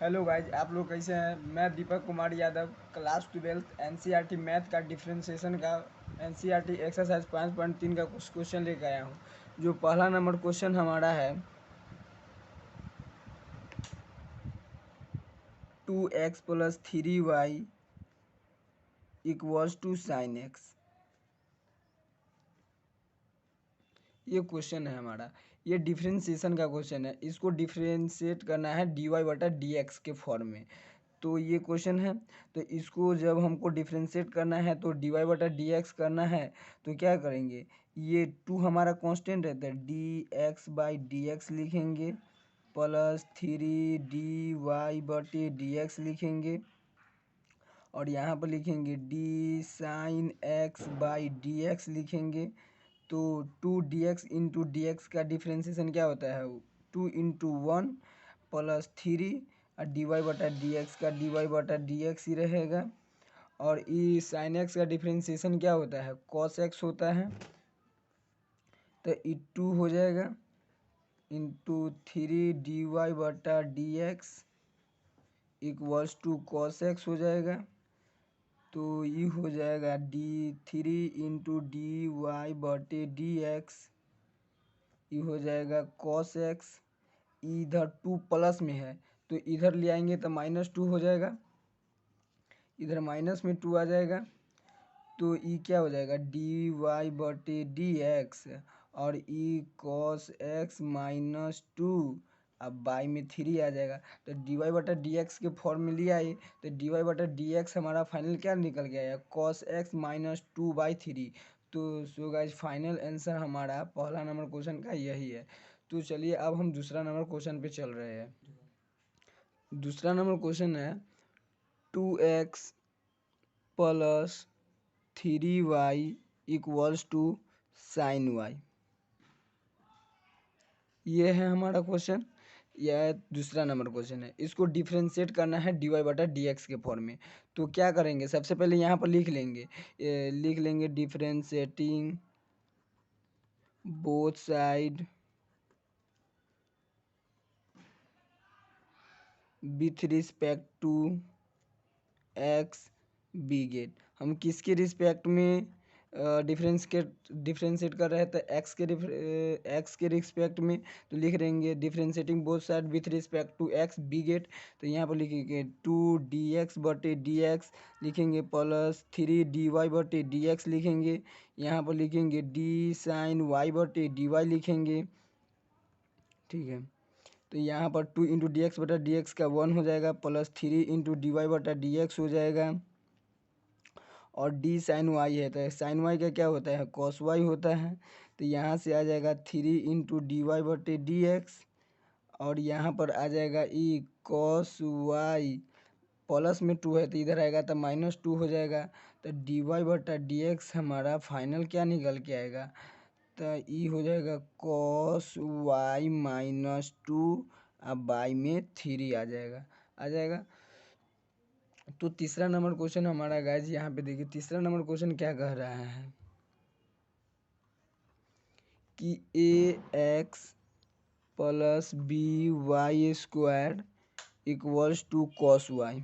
Hello guys, आप लोग कैसे हैं। मैं Deepak Kumar Yadav class 12th NCERT math का डिफरेंशिएशन का एनसीईआरटी एक्सरसाइज 5.3 का कुछ क्वेश्चन लेकर आया हूँ। जो पहला नंबर क्वेश्चन हमारा है 2x + 3y = sin x। ये क्वेश्चन है हमारा। ये डिफरेंशिएशन का क्वेश्चन है। इसको डिफरेंशिएट करना है dy/dx के फॉर्म में। तो ये क्वेश्चन है। तो इसको जब हमको डिफरेंशिएट करना है तो dy/dx करना है। तो क्या करेंगे, ये 2 हमारा कांस्टेंट रहता है, dx/dx लिखेंगे प्लस 3dy/dx लिखेंगे और यहाँ पर लिखेंगे d sin x/dx लिखेंगे। तो 2dx इंटू डी का डिफ्रेंसिएशन क्या होता है, 2 × 1 + 3 और dy/dx का dy/dx ही रहेगा। और ई sin x का डिफ्रेंसिएशन क्या होता है, cos x होता है। तो ई 2 हो जाएगा इंटू 3dy/dx = cos x हो जाएगा। तो ये हो जाएगा d3 × dy/dx, ये हो जाएगा cos x। इधर 2 प्लस में है तो इधर ले आएंगे तो -2 हो जाएगा, इधर माइनस में 2 आ जाएगा। तो ये क्या हो जाएगा dy/dx और ई cos x -2, अब बाई में 3 आ जाएगा। तो dy/dx के फॉर्म में लिया है तो dy/dx हमारा फाइनल क्या निकल गया है, cos x -2/3। तो सो गाइस फाइनल आंसर हमारा पहला नंबर क्वेश्चन का यही है। तो चलिए अब हम दूसरा नंबर क्वेश्चन पे चल रहे हैं। दूसरा नंबर क्वेश्चन है 2x + 3y = sin y। ये है हमारा क्वेश्चन। यह दूसरा नंबर क्वेश्चन है। इसको डिफरेंशिएट करना है dy/dx के फॉर्म में। तो क्या करेंगे, सबसे पहले यहाँ पर लिख लेंगे differentiating both side with respect to x we get. हम किसके रिस्पेक्ट में डिफरेंशिएट कर रहे थे, एक्स के रिस्पेक्ट में। तो लिख देंगे differentiating both side with respect to x we get. तो यहाँ पर लिखेंगे 2dx/dx लिखेंगे प्लस 3dy/dx लिखेंगे। यहाँ पर लिखेंगे d sin y/dy लिखेंगे, ठीक है। तो यहाँ पर 2 × dx/dx का 1 हो जाएगा प्लस 3 × dy/dx हो जाएगा और d sin y है तो sin y का क्या होता है, cos y होता है। तो यहाँ से आ जाएगा 3 × dy/dx और यहाँ पर आ जाएगा e cos y प्लस में 2 है तो इधर आएगा तो -2 हो जाएगा। तो dy/dx हमारा फाइनल क्या निकल के आएगा, तो ई हो जाएगा cos y -2 अब बाई में 3 आ जाएगा। तो तीसरा नंबर क्वेश्चन हमारा गाइज यहाँ पे देखिए, तीसरा नंबर क्वेश्चन क्या कह रहा है कि ax + by² = cos y।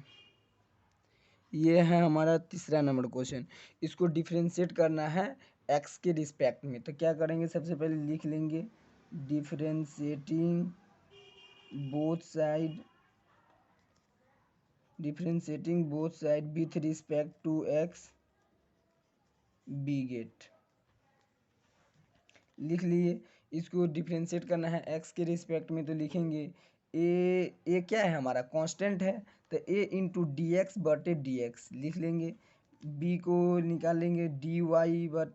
ये है हमारा तीसरा नंबर क्वेश्चन। इसको डिफरेंशिएट करना है एक्स के रिस्पेक्ट में। तो क्या करेंगे, सबसे पहले लिख लेंगे differentiating both side with respect to x we get लिख लिए। इसको डिफरेंशिएट करना है एक्स के रिस्पेक्ट में। तो लिखेंगे ए क्या है हमारा कांस्टेंट है तो a × dx/dx लिख लेंगे। b को निकाल लेंगे dy/dy² ×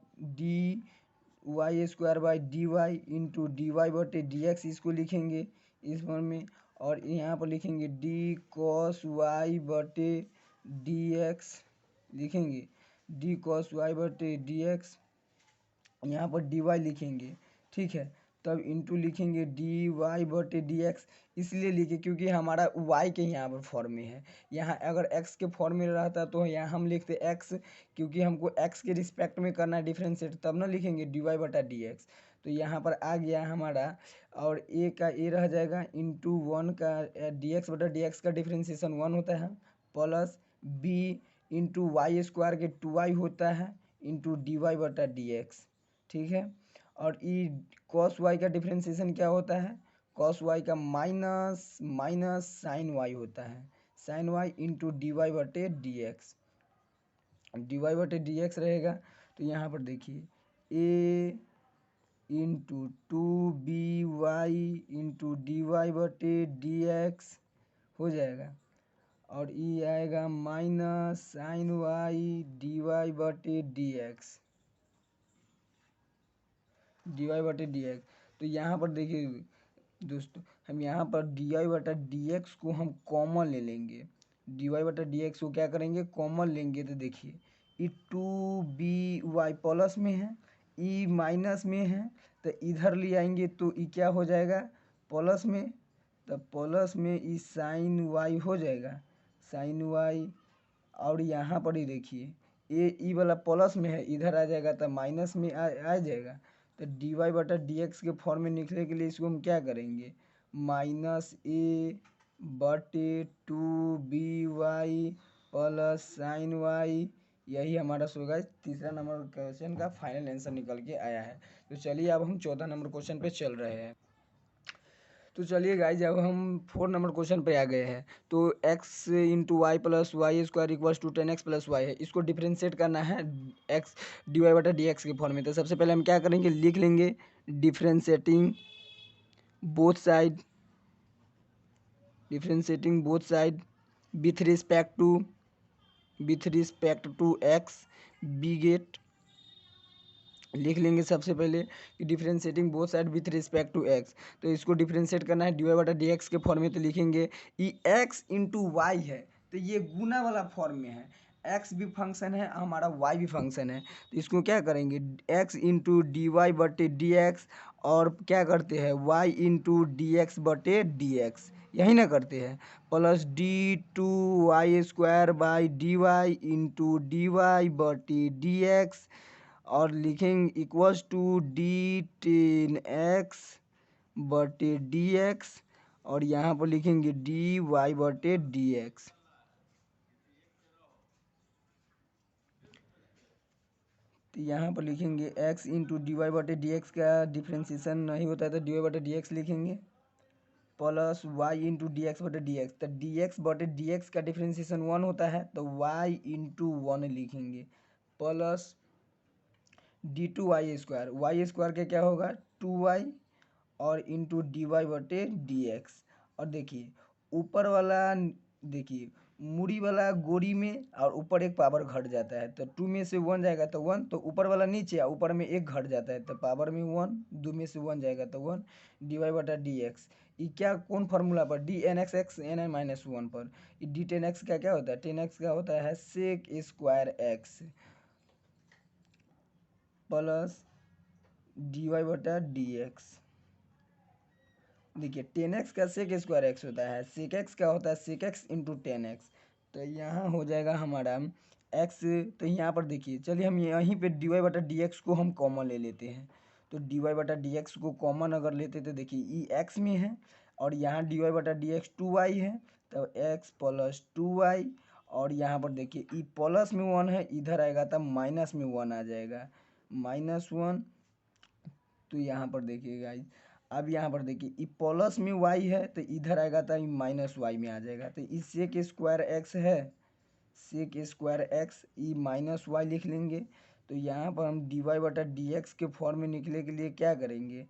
dy/dx इसको लिखेंगे इस फॉर्म में। और यहाँ पर लिखेंगे d cos y/dx लिखेंगे, d cos y/dx यहाँ पर dy लिखेंगे, ठीक है। तब इंटू लिखेंगे dy/dx, इसलिए लिखे क्योंकि हमारा y के यहाँ पर फॉर्म में है। यहाँ अगर x के फॉर्म में रहता तो यहाँ हम लिखते x, क्योंकि हमको x के रिस्पेक्ट में करना है डिफरेंशिएट, तब ना लिखेंगे dy/dx। तो यहाँ पर आ गया हमारा, और ए का ए रह जाएगा, इंटू वन का डी एक्स बटा डी एक्स का डिफ्रेंसिएशन 1 होता है, plus b into Y square के 2y होता है, इंटू डी वाई बटा डी एक्स। ठीक है, और ई कॉस वाई का डिफ्रेंसिएशन क्या होता है, कॉस वाई का माइनस माइनस साइन वाई होता है, sine y into D Y बटे डी एक्स, डी वाई बटे डी एक्स रहेगा। तो यहाँ पर देखिए ए into 2by into D Y बटे डी एक्स हो जाएगा, और ई आएगा minus sine Y D Y बटे डी एक्स, डी वाई बटे डी एक्स। तो यहाँ पर देखिए दोस्तों, हम यहाँ पर डी वाई बटा डी एक्स को हम कॉमन ले लेंगे, डी वाई बटा डी एक्स को क्या करेंगे, कॉमन लेंगे। तो देखिए ई 2by प्लस में है, ई माइनस में है, तो इधर ले आएंगे तो ई क्या हो जाएगा, प्लस में, तो प्लस में ई साइन वाई हो जाएगा, साइन वाई। और यहाँ पर ही देखिए ए ई वाला प्लस में है, इधर आ जाएगा तो माइनस में आ जाएगा। तो डी वाई बटा डी एक्स के फॉर्म में निकलने के लिए इसको हम क्या करेंगे, माइनस ए बटे 2by प्लस साइन वाई। यही हमारा सो गाइस तीसरा नंबर क्वेश्चन का फाइनल आंसर निकल के आया है। तो चलिए अब हम चौथा नंबर क्वेश्चन पे चल रहे हैं। तो चलिए गाइज अब हम 4 नंबर क्वेश्चन पे आ गए हैं। तो x into y plus Y square equals to 10x plus y है, इसको डिफ्रेंशिएट करना है x डी वाई बटा डी एक्स के फॉर्म में। तो सबसे पहले हम क्या करेंगे, लिख लेंगे differentiating both side, differentiating both side with respect to x we get, लिख लेंगे सबसे पहले कि differentiating both side with respect to x. तो इसको डिफ्रेंशिएट करना है डी वाई बटा डी एक्स के फॉर्म में। तो लिखेंगे ई एक्स इंटू वाई है, तो ये गुना वाला फॉर्म में है, एक्स भी फंक्शन है हमारा, वाई भी फंक्शन है। तो इसको क्या करेंगे, एक्स इंटू डी वाई बटे डी एक्स, और क्या करते हैं वाई इंटू डी एक्स बटे डी एक्स, यही ना करते हैं, plus D to Y square by D Y into D Y बटे डी एक्स, और लिखेंगे इक्वल्स टू डी 10x बटे डी एक्स, और यहाँ पर लिखेंगे डी वाई बटे डी एक्स। तो यहाँ पर लिखेंगे x इंटू डी वाई बटे डी एक्स का डिफ्रेंशिएशन नहीं होता है तो डी वाई बटे डी एक्स लिखेंगे, plus Y into D x बटे डी एक्स। तो डी एक्स बटे डी एक्स का डिफ्रेंशिएशन 1 होता है तो वाई इंटू 1 लिखेंगे, plus D to Y square के क्या होगा 2y, और इंटू डी वाई बटे डी एक्स। और देखिए ऊपर वाला, देखिए मूड़ी वाला गोरी में और ऊपर एक पावर घट जाता है, तो 2 में से 1 जाएगा तो 1, तो ऊपर वाला नीचे और ऊपर में एक घट जाता है तो पावर में 1, 2 में से 1 जाएगा तो 1, डी वाई बटा डी एक्स। ये क्या कौन फार्मूला पर, D N X X N I minus 1 पर। डी 10x का क्या होता है, 10x का होता है sec square X plus D Y बटा डी एक्स। देखिए 10x का सेक स्क्वायर एक्स होता है, सेक एक्स का होता है सेक एक्स इंटू 10x। तो यहाँ हो जाएगा हमारा x। तो यहाँ पर देखिए चलिए हम यहीं पे डी वाई बटा डी एक्स को हम कॉमन ले लेते हैं। तो डी वाई बटा डी एक्स को कॉमन अगर लेते तो देखिए ई एक्स में है, और यहाँ डी वाई बटा डी एक्स 2y है, तो x प्लस 2y, और यहाँ पर देखिए ई प्लस में 1 है, इधर आएगा तब माइनस में 1 आ जाएगा, -1। तो यहाँ पर देखिए गाइस, अब यहाँ पर देखिए ई प्लस में y है तो इधर आएगा तो माइनस वाई में आ जाएगा। तो ई सेक स्क्वायर एक्स है, sec square X, e minus Y लिख लेंगे। तो यहाँ पर हम डी वाई बटा डी एक्स के फॉर्म में निकले के लिए क्या करेंगे,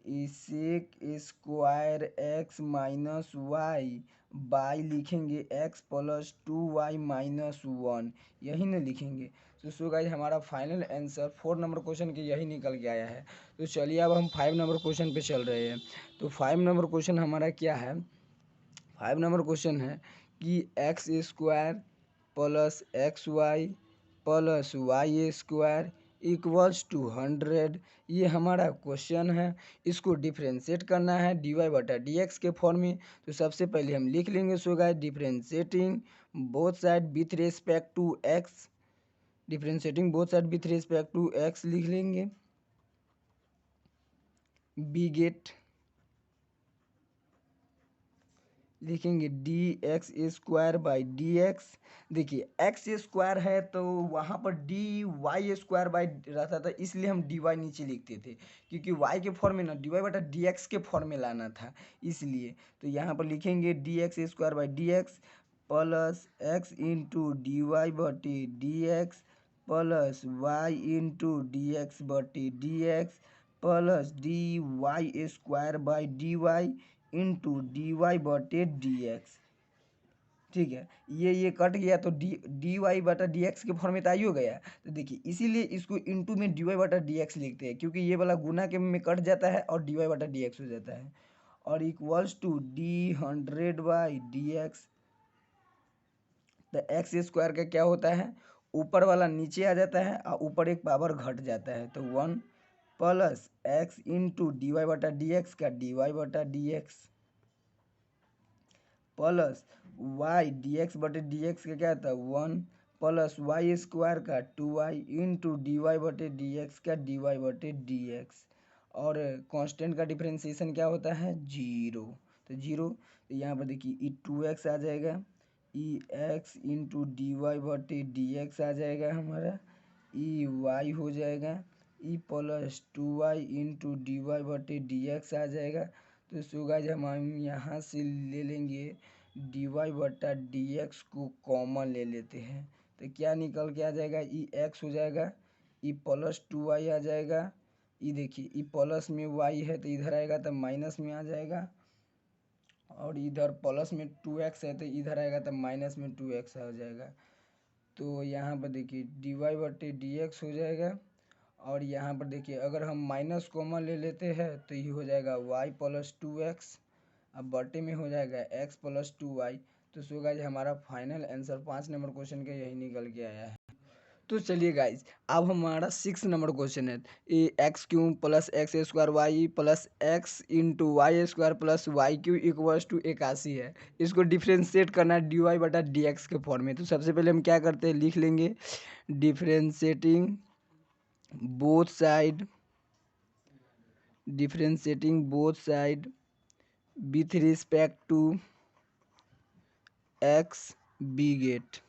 e sec square X minus Y by लिखेंगे एक्स प्लस 2y माइनस 1, यही ना लिखेंगे। तो सो गाइस हमारा फाइनल आंसर 4 नंबर क्वेश्चन के यही निकल के आया है। तो चलिए अब हम 5 नंबर क्वेश्चन पे चल रहे हैं। तो 5 नंबर क्वेश्चन हमारा क्या है, 5 नंबर क्वेश्चन है कि X square plus X Y plus Y square equals to 100, ये हमारा क्वेश्चन है। इसको डिफ्रेंशिएट करना है डी वाई बटा डी एक्स के फॉर्म में। तो सबसे पहले हम लिख लेंगे so guys differentiating both side with respect to X, differentiating both side with respect to X लिख लेंगे, बी गेट लिखेंगे D X square by D X. देखिए एक्स स्क्वायर है तो वहाँ पर डी वाई स्क्वायर बाई रहता था, इसलिए हम डी वाई नीचे लिखते थे, क्योंकि वाई के फॉर्म में ना डी वाई बटा डी एक्स के फॉर्म में लाना था इसलिए। तो यहाँ पर लिखेंगे D X square by D X plus X into D Y बटी D X plus Y into D X बटी D X plus D Y square by D Y into D Y बटे डी एक्स। ठीक है, ये cut गया तो D Y बटा D x के फॉर्म में तो आई हो गया। तो देखिए इसीलिए इसको इंटू में डी वाई बटा डी एक्स लिखते हैं, क्योंकि ये वाला गुना के में कट जाता है और डी वाई बटा डी एक्स हो जाता है। और equals to D 100 by D X. तो एक्स स्क्वायर का क्या होता है, ऊपर वाला नीचे आ जाता है और ऊपर एक पावर घट जाता है, तो 1 plus X into D Y बटा डी एक्स का डी वाई बटा D X plus Y D x बटे डी एक्स का क्या था 1 प्लस वाई स्क्वायर का 2y इंटू डी वाई बटे डी एक्स का डी वाई बटे डी एक्स। और कांस्टेंट का डिफरेंशिएशन क्या होता है, जीरो। तो जीरो, तो यहाँ पर देखिए ई 2x आ जाएगा, E X into D Y बटे डी एक्स आ जाएगा हमारा, ई वाई हो जाएगा, E plus 2y into D Y बटे डी एक्स आ जाएगा। तो सो गाइस हम यहाँ से ले लेंगे डी वाई बटा डी एक्स को कॉमन ले लेते हैं, तो क्या निकल के आ जाएगा, ई एक्स हो जाएगा, ई प्लस 2y आ जाएगा, ई देखिए ई प्लस में y है तो इधर आएगा तो माइनस में आ जाएगा, और इधर प्लस में 2x है तो इधर आएगा तो माइनस में 2x आ जाएगा। तो यहाँ पर देखिए डी वाई बटे डी एक्स हो जाएगा, और यहाँ पर देखिए अगर हम माइनस कॉमन ले लेते हैं तो ये हो जाएगा y प्लस 2x, अब बटे में हो जाएगा x प्लस 2y। तो सो गाइज हमारा फाइनल आंसर 5 नंबर क्वेश्चन का यही निकल के आया है। तो चलिए गाइज अब हमारा 6 नंबर क्वेश्चन है, ये X cube plus X square Y plus X into Y square plus Y cube equals to 81 है। इसको डिफ्रेंशिएट करना है डी वाई बटा डी एक्स के फॉर्म में। तो सबसे पहले हम क्या करते हैं, लिख लेंगे differentiating both side, differentiating both side with respect to x b get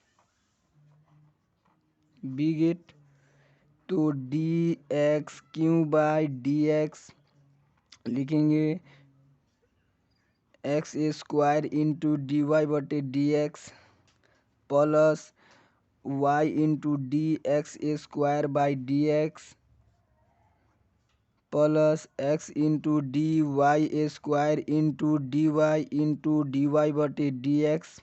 तो D X Q by D X लिखेंगे X square into D Y बटे D X plus Y into D X square by D X plus X into D Y square into D Y बटे D X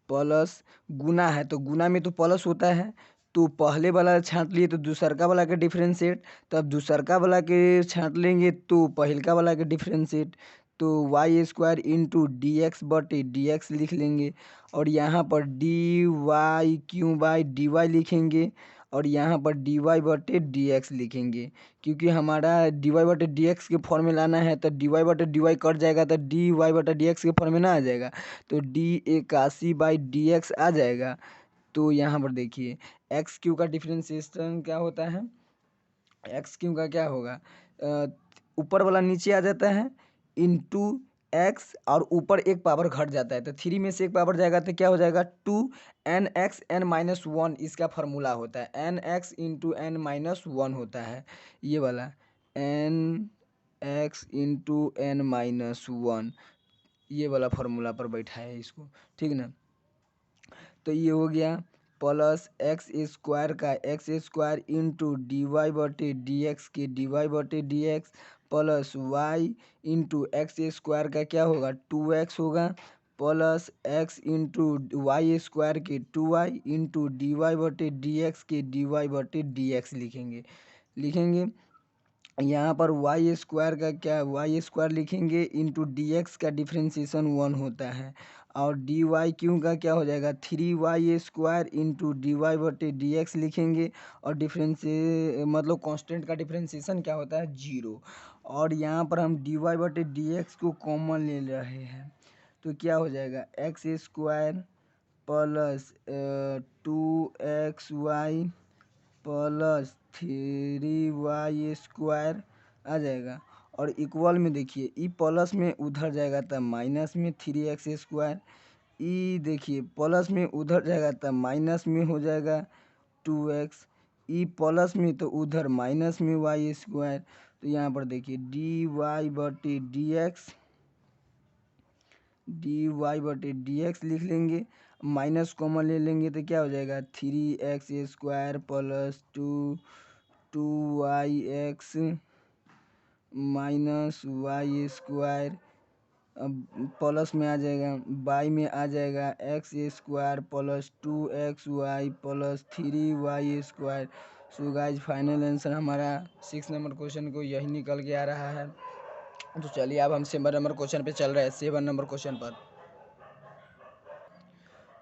plus गुना है तो गुना में तो plus होता है, तो पहले वाला छांट लिए तो दूसरका वाला के डिफरेंशिएट, तब दूसरका वाला के छांट लेंगे तो पहिलका वाला के डिफरेंशिएट, तो Y square into D x बटे डी एक्स लिख लेंगे, और यहाँ पर D Y cube by D Y लिखेंगे, और यहाँ पर डी वाई बटे डी एक्स लिखेंगे, क्योंकि हमारा डी वाई बटे डी एक्स के फॉर्म में लाना है, तो डी वाई बटे डी वाई कट जाएगा तो डी वाई बटे डी एक्स के फॉर्म में ना आ जाएगा, तो डी 81 बाई डी एक्स आ जाएगा। तो यहाँ पर देखिए एक्स क्यू का डिफरेंशिएशन क्या होता है, एक्स क्यू का क्या होगा, ऊपर वाला नीचे आ जाता है इंटू एक्स, और ऊपर एक पावर घट जाता है, तो 3 में से एक पावर जाएगा तो क्या हो जाएगा 2 n(x(n-1), इसका फार्मूला होता है n(x) इंटू n-1 होता है, ये वाला n(x) इंटू n-1, ये वाला फार्मूला पर बैठा है इसको, ठीक ना। तो ये हो गया प्लस एक्स स्क्वायर का X square into D Y बटे डी एक्स के डी वाई बटे D X plus Y into X square का क्या होगा 2x होगा, plus X into Y square के 2y इंटू डी वाई बटे डी एक्स के डी वाई बटे डी एक्स लिखेंगे यहाँ पर वाई स्क्वायर का क्या, वाई स्क्वायर लिखेंगे इंटू डी एक्स का डिफ्रेंशिएशन 1 होता है, और डी वाई क्यू का क्या हो जाएगा 3y square into D Y बटे डी एक्स लिखेंगे, और मतलब कांस्टेंट का डिफ्रेंशिएशन क्या होता है 0, और यहाँ पर हम डी वाई बटे डी एक्स को कॉमन ले रहे हैं, तो क्या हो जाएगा X square plus 2xy plus 3y square आ जाएगा। और इक्वल में देखिए ई प्लस में उधर जाएगा तब माइनस में 3x²। ई देखिए प्लस में उधर जाएगा तब माइनस में हो जाएगा 2x। ई प्लस में तो उधर माइनस में y²। तो यहाँ पर देखिए dy/dx लिख लेंगे, माइनस कॉमन ले लेंगे तो क्या हो जाएगा 3x² plus 2y(x) minus y²। अब प्लस में आ जाएगा, बाई में आ जाएगा x² plus 2xy plus 3y²। So guys final answer हमारा 6 नंबर क्वेश्चन को यही निकल के आ रहा है। तो चलिए अब हम 7 नंबर क्वेश्चन पे चल रहे हैं। 7 नंबर क्वेश्चन पर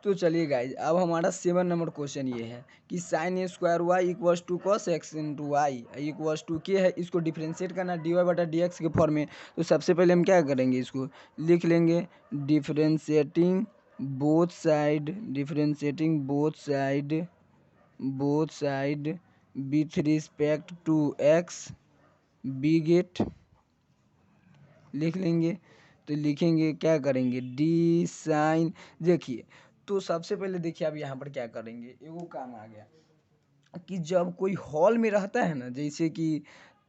तो चलिए गाइज अब हमारा 7 नंबर क्वेश्चन ये है कि sin² equals to cos x into Y equals to K है। इसको डिफ्रेंशिएट करना dy/dx के फॉर्म में। तो सबसे पहले हम क्या करेंगे, इसको लिख लेंगे differentiating both side with respect to x we get लिख लेंगे। तो लिखेंगे क्या करेंगे डी साइन। देखिए तो सबसे पहले देखिए अब यहाँ पर क्या करेंगे, एगो काम आ गया कि जब कोई हॉल में रहता है ना, जैसे कि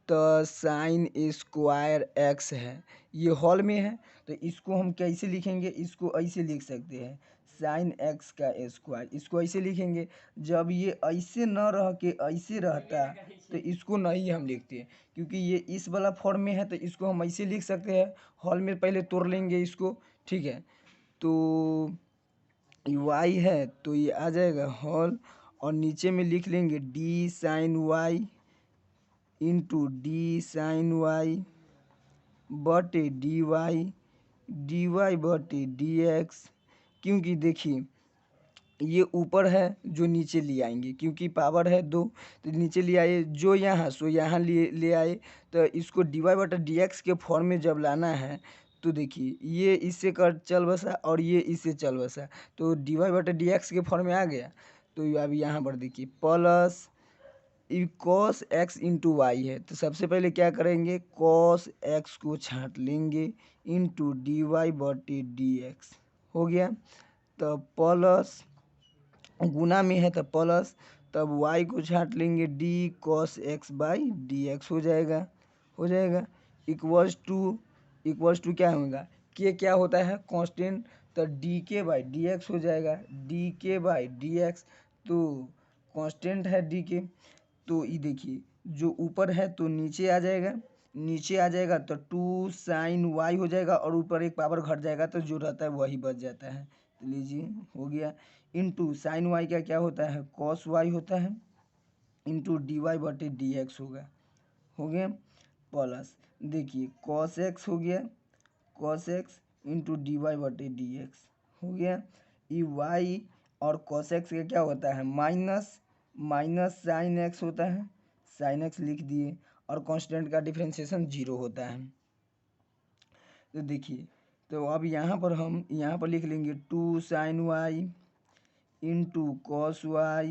तो sin² x है, ये हॉल में है तो इसको हम कैसे लिखेंगे, इसको ऐसे लिख सकते हैं sin x का स्क्वायर, इसको ऐसे लिखेंगे। जब ये ऐसे न रह के ऐसे रहता तो इसको नहीं हम लिखते, क्योंकि ये इस वाला फॉर्म में है तो इसको हम ऐसे लिख सकते हैं। हॉल में पहले तोड़ लेंगे इसको, ठीक है। तो y है तो ये आ जाएगा हॉल, और नीचे में लिख लेंगे d sin y into D sine Y बटे dy बटे dx। क्योंकि देखिए ये ऊपर है जो नीचे ले आएंगे, क्योंकि पावर है 2 तो नीचे ले आए, जो यहाँ सो यहाँ ले आए। तो इसको dy/dx के फॉर्म में जब लाना है तो देखिए ये इससे कर चल बसा और ये इससे चल बसा, तो dy/dx के फॉर्म में आ गया। तो अब यहाँ पर देखिए plus cos x into Y है, तो सबसे पहले क्या करेंगे cos x को छांट लेंगे इंटू dy/dx हो गया। तब प्लस गुना में है तो प्लस, तब y को छांट लेंगे d cos x/dx हो जाएगा इक्वल्स टू क्या होगा के क्या होता है कांस्टेंट, तो dk/dx हो जाएगा dk/dx। तो कांस्टेंट है dk, तो ये देखिए जो ऊपर है तो नीचे आ जाएगा तो 2 sin y हो जाएगा, और ऊपर एक पावर घट जाएगा तो जो रहता है वही बच जाता है। तो लीजिए हो गया इंटू साइन वाई का क्या होता है cos y होता है इंटू dy/dx हो गया प्लस देखिए cos x हो गया cos x इंटू dy/dx हो गया। ये y और cos x का क्या होता है माइनस साइन x होता है, साइन x लिख दिए, और कांस्टेंट का डिफरेंशिएशन 0 होता है। तो देखिए तो अब यहाँ पर लिख लेंगे 2 sin y into cos y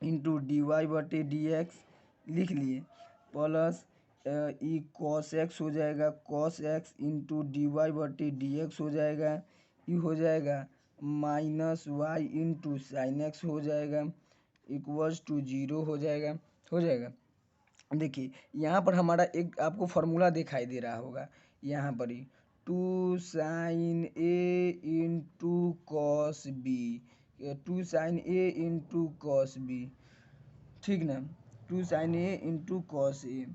into dy/dx लिख लिए, प्लस ई cos x हो जाएगा cos x इंटू dy/dx हो जाएगा, ये हो जाएगा minus y into sine X हो जाएगा इक्वल्स टू 0 हो जाएगा। देखिए यहाँ पर हमारा एक आपको फार्मूला दिखाई दे रहा होगा, यहाँ पर ही 2 sin a into cos B, 2 sin a into cos B, ठीक ना। 2 sin a into cos A,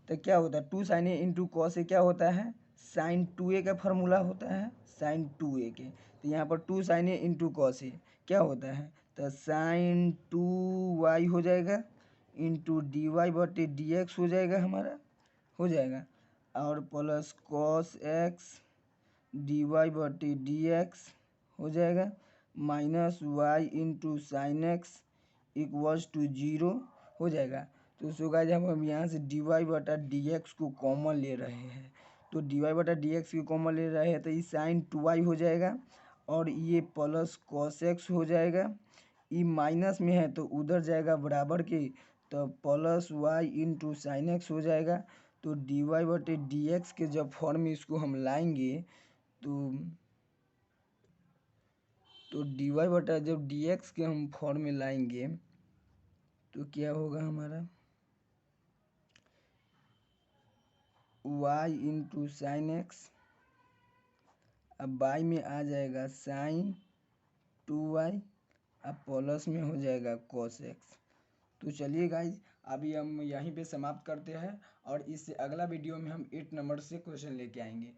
तो क्या होता है 2 sin a into cos A क्या होता है sin 2a का फार्मूला होता है sin 2a के। तो यहाँ पर 2 sin a into cos A क्या होता है तो sin 2y हो जाएगा इंटू dy/dx हो जाएगा हमारा और प्लस cos x dy/dx हो जाएगा minus y into sine X equals to 0 हो जाएगा। तो सो गाइस हम यहाँ से dy/dx को कॉमन ले रहे हैं, तो dy/dx को कॉमन ले रहे हैं तो ये साइन 2y हो जाएगा और ये प्लस cos x हो जाएगा। ये माइनस में है तो उधर जाएगा बराबर के, तो plus Y into sine X हो जाएगा। तो डी वाई बटे डी एक्स के जब फॉर्म में इसको हम लाएंगे तो डी वाई बटा जब डी एक्स के हम फॉर्म में लाएंगे तो क्या होगा हमारा y इंटू साइन एक्स, अब y में आ जाएगा साइन 2y, अब प्लस में हो जाएगा cos x। तो चलिए गाइज अभी हम यहीं पे समाप्त करते हैं और इससे अगला वीडियो में हम 8 नंबर से क्वेश्चन लेके आएंगे।